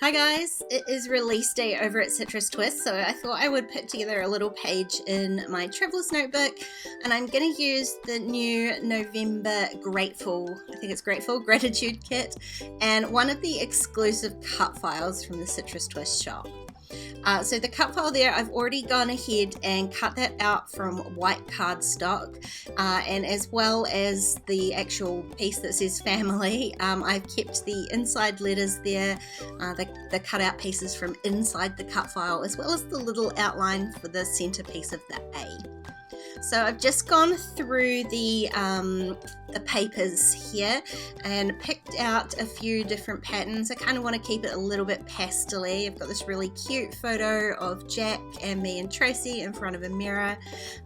Hi guys, it is release day over at Citrus Twist, so I thought I would put together a little page in my traveler's notebook, and I'm going to use the new November Grateful, I think it's Grateful, Gratitude Kit, and one of the exclusive cut files from the Citrus Twist shop. So the cut file there, I've already gone ahead and cut that out from white cardstock, and as well as the actual piece that says family, I've kept the inside letters there, the cut out pieces from inside the cut file, as well as the little outline for the center piece of the A. So I've just gone through the papers here and picked out a few different patterns. I kind of want to keep it a little bit pastel-y. I've got this really cute photo of Jack and me and Tracy in front of a mirror,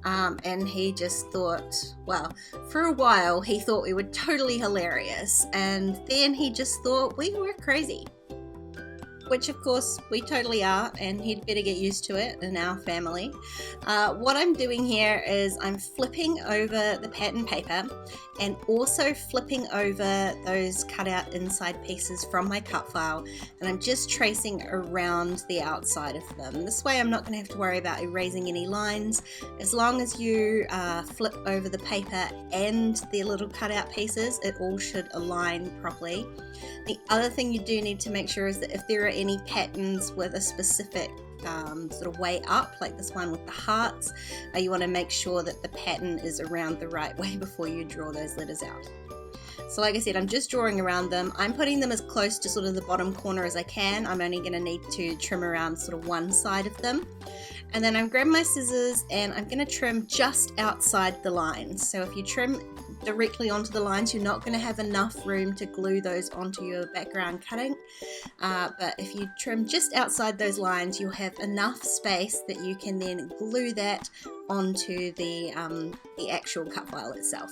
and he just thought, well, for a while he thought we were totally hilarious, and then he just thought we were crazy. Which of course we totally are, and he'd better get used to it in our family. What I'm doing here is I'm flipping over the pattern paper and also flipping over those cut out inside pieces from my cut file, and I'm just tracing around the outside of them. This way I'm not going to have to worry about erasing any lines. As long as you flip over the paper and the little cut out pieces, it all should align properly. The other thing you do need to make sure is that if there are any patterns with a specific sort of way up, like this one with the hearts, you want to make sure that the pattern is around the right way before you draw those letters out. So like I said, I'm just drawing around them. I'm putting them as close to sort of the bottom corner as I can. I'm only going to need to trim around sort of one side of them. And then I'm grabbing my scissors and I'm going to trim just outside the lines. So if you trim directly onto the lines, you're not going to have enough room to glue those onto your background cutting. But if you trim just outside those lines, you'll have enough space that you can then glue that onto the actual cut file itself.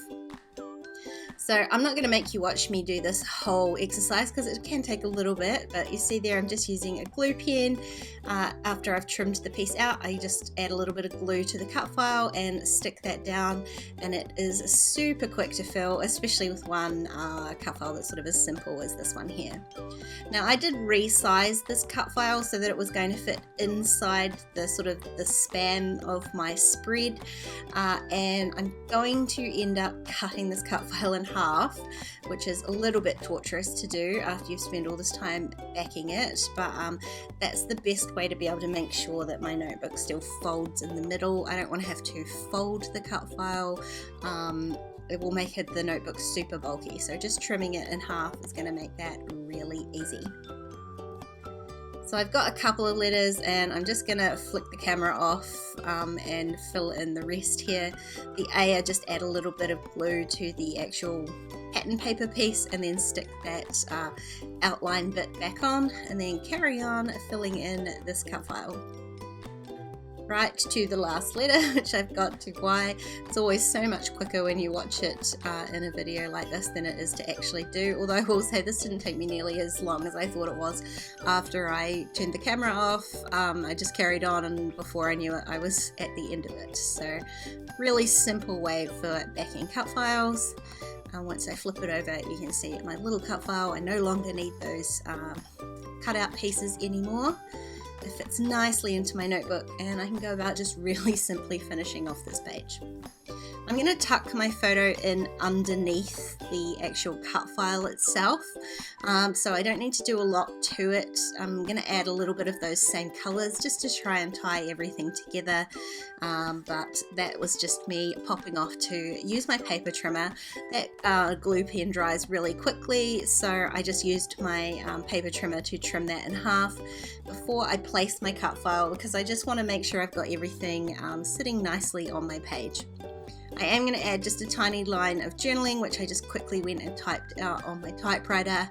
So I'm not going to make you watch me do this whole exercise because it can take a little bit, but you see there I'm just using a glue pen. After I've trimmed the piece out, I just add a little bit of glue to the cut file and stick that down, and it is super quick to fill, especially with one cut file that's sort of as simple as this one here. Now I did resize this cut file so that it was going to fit inside the sort of the span of my spread, and I'm going to end up cutting this cut file in half, which is a little bit torturous to do after you've spent all this time backing it, but that's the best way to be able to make sure that my notebook still folds in the middle. I don't want to have to fold the cut file. It will make the notebook super bulky, so just trimming it in half is going to make that really easy. So I've got a couple of letters and I'm just going to flick the camera off and fill in the rest here. The A, I just add a little bit of glue to the actual pattern paper piece and then stick that outline bit back on, and then carry on filling in this cut file. Right to the last letter, which I've got to Y. It's always so much quicker when you watch it in a video like this than it is to actually do, although I will say this didn't take me nearly as long as I thought it was. After I turned the camera off, I just carried on, and before I knew it I was at the end of it. So really simple way for backing cut files. Once I flip it over, you can see my little cut file. I no longer need those cut out pieces anymore. It fits nicely into my notebook, and I can go about just really simply finishing off this page. I'm going to tuck my photo in underneath the actual cut file itself, so I don't need to do a lot to it. I'm going to add a little bit of those same colors just to try and tie everything together, but that was just me popping off to use my paper trimmer. That glue pen dries really quickly, so I just used my paper trimmer to trim that in half before I place my cut file, because I just want to make sure I've got everything sitting nicely on my page. I am going to add just a tiny line of journaling, which I just quickly went and typed out on my typewriter,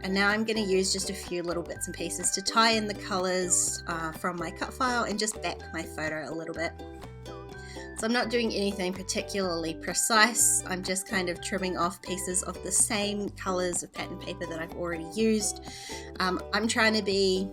and now I'm going to use just a few little bits and pieces to tie in the colors from my cut file and just back my photo a little bit. So I'm not doing anything particularly precise, I'm just kind of trimming off pieces of the same colors of pattern paper that I've already used. I'm trying to be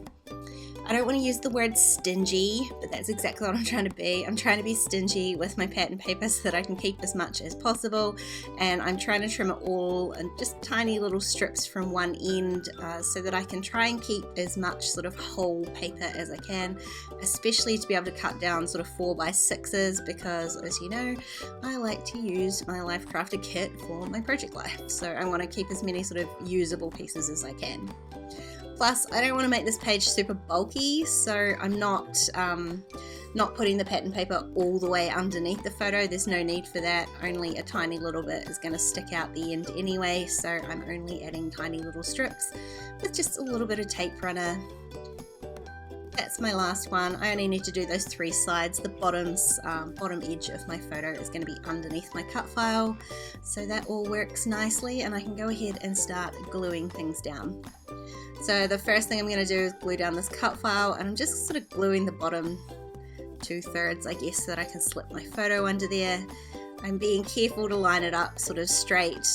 I don't want to use the word stingy, but that's exactly what I'm trying to be. I'm trying to be stingy with my pattern paper so that I can keep as much as possible, and I'm trying to trim it all in just tiny little strips from one end so that I can try and keep as much sort of whole paper as I can, especially to be able to cut down sort of 4x6s, because as you know, I like to use my Life Crafted kit for my project life, so I want to keep as many sort of usable pieces as I can. Plus, I don't want to make this page super bulky, so I'm not putting the pattern paper all the way underneath the photo. There's no need for that. Only a tiny little bit is going to stick out the end anyway, so I'm only adding tiny little strips with just a little bit of tape runner. That's my last one. I only need to do those 3 sides. The bottom edge of my photo is going to be underneath my cut file, so that all works nicely, and I can go ahead and start gluing things down. So the first thing I'm going to do is glue down this cut file, and I'm just sort of gluing the bottom 2/3, I guess, so that I can slip my photo under there. I'm being careful to line it up sort of straight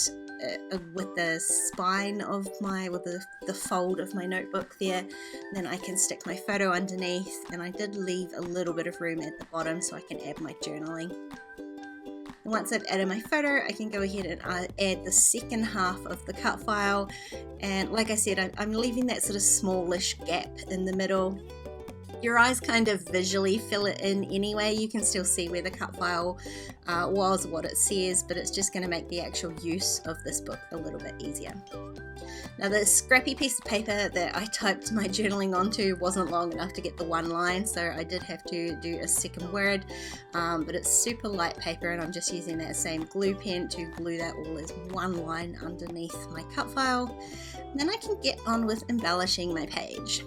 with the spine of the fold of my notebook there. Then I can stick my photo underneath, and I did leave a little bit of room at the bottom so I can add my journaling. And once I've added my photo, I can go ahead and add the second half of the cut file, and like I said, I'm leaving that sort of smallish gap in the middle. Your eyes kind of visually fill it in anyway. You can still see where the cut file was, what it says, but it's just going to make the actual use of this book a little bit easier. Now, the scrappy piece of paper that I typed my journaling onto wasn't long enough to get the one line, so I did have to do a second word, but it's super light paper, and I'm just using that same glue pen to glue that all as one line underneath my cut file. And then I can get on with embellishing my page.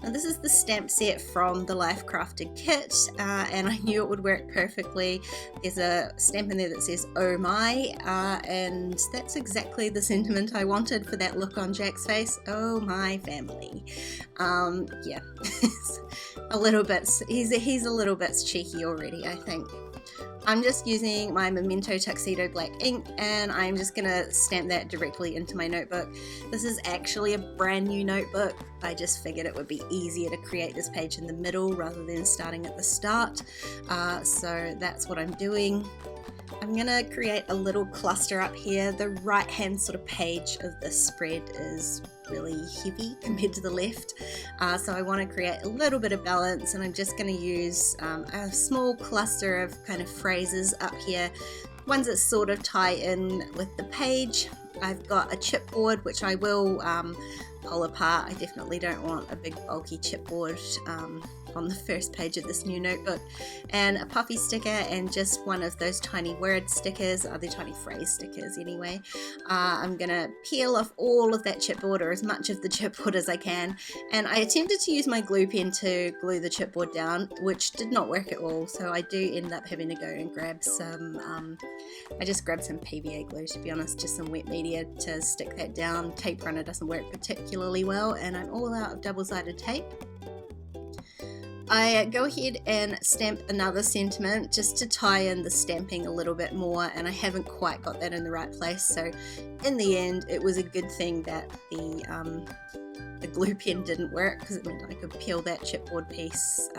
Now, this is the stamp set from the Life Crafted kit, and I knew it would work perfectly. There's a stamp in there that says "Oh my," and that's exactly the sentiment I wanted for that look on Jack's face. Oh my family. Yeah, a little bit. He's a little bit cheeky already, I think. I'm just using my Memento Tuxedo black ink, and I'm just going to stamp that directly into my notebook. This is actually a brand new notebook. I just figured it would be easier to create this page in the middle rather than starting at the start. So that's what I'm doing. I'm going to create a little cluster up here. The right hand sort of page of the spread is really heavy compared to the left, so I want to create a little bit of balance, and I'm just going to use a small cluster of kind of phrases up here, ones that sort of tie in with the page. I've got a chipboard which I will pull apart. I definitely don't want a big bulky chipboard on the first page of this new notebook, and a puffy sticker, and just one of those tiny word stickers, they're tiny phrase stickers anyway. I'm gonna peel off all of that chipboard, or as much of the chipboard as I can, and I attempted to use my glue pen to glue the chipboard down, which did not work at all, so I do end up having to go and grab some I just grabbed some PVA glue, to be honest, just some wet media to stick that down. Tape runner doesn't work particularly well, and I'm all out of double-sided tape. I go ahead and stamp another sentiment just to tie in the stamping a little bit more, and I haven't quite got that in the right place, so in the end it was a good thing that the glue pen didn't work, because it meant I could peel that chipboard piece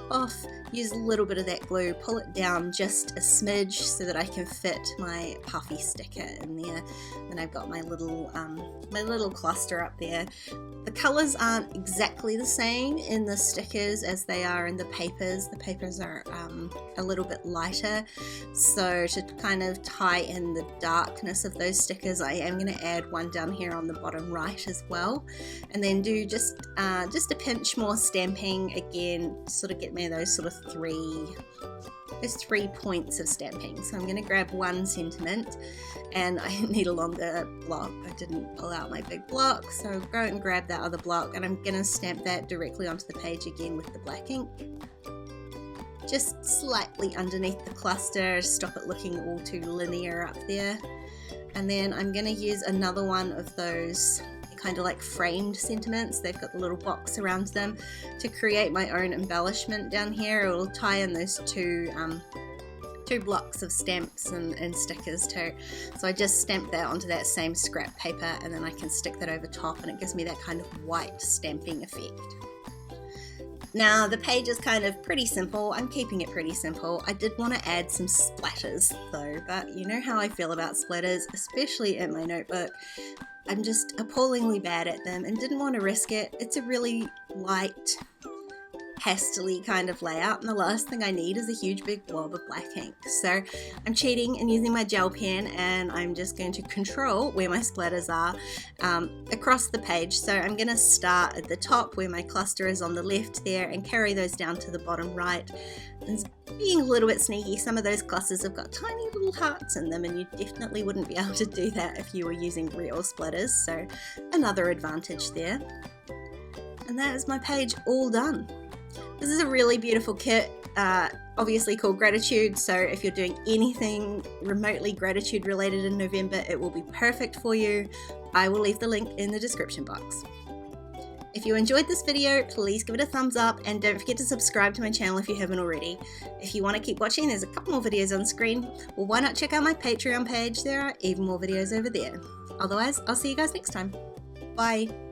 off, use a little bit of that glue, pull it down just a smidge so that I can fit my puffy sticker in there. And I've got my little cluster up there. The colours aren't exactly the same in the stickers as they are in the papers. The papers are a little bit lighter, so to kind of tie in the darkness of those stickers, I am going to add one down here on the bottom right as well, and then do just a pinch more stamping again, sort of get me those sort of three points of stamping. So I'm going to grab one sentiment, and I need a longer block. I didn't pull out my big block, so go and grab that other block, and I'm going to stamp that directly onto the page again with the black ink, just slightly underneath the cluster, stop it looking all too linear up there. And then I'm going to use another one of those kind of like framed sentiments. They've got the little box around them to create my own embellishment down here. It will tie in those two blocks of stamps and stickers too. So I just stamp that onto that same scrap paper, and then I can stick that over top, and it gives me that kind of white stamping effect. Now the page is kind of pretty simple. I'm keeping it pretty simple. I did want to add some splatters though, but you know how I feel about splatters, especially in my notebook. I'm just appallingly bad at them and didn't want to risk it. It's a really light, pastely kind of layout, and the last thing I need is a huge big blob of black ink. So I'm cheating and using my gel pen, and I'm just going to control where my splatters are across the page. So I'm going to start at the top where my cluster is on the left there and carry those down to the bottom right. And being a little bit sneaky, some of those clusters have got tiny little hearts in them, and you definitely wouldn't be able to do that if you were using real splatters, so another advantage there. And that is my page all done. This is a really beautiful kit, obviously called Gratitude, so if you're doing anything remotely gratitude related in November, it will be perfect for you. I will leave the link in the description box. If you enjoyed this video, please give it a thumbs up, and don't forget to subscribe to my channel if you haven't already. If you want to keep watching, there's a couple more videos on screen. Well, why not check out my Patreon page? There are even more videos over there. Otherwise, I'll see you guys next time. Bye!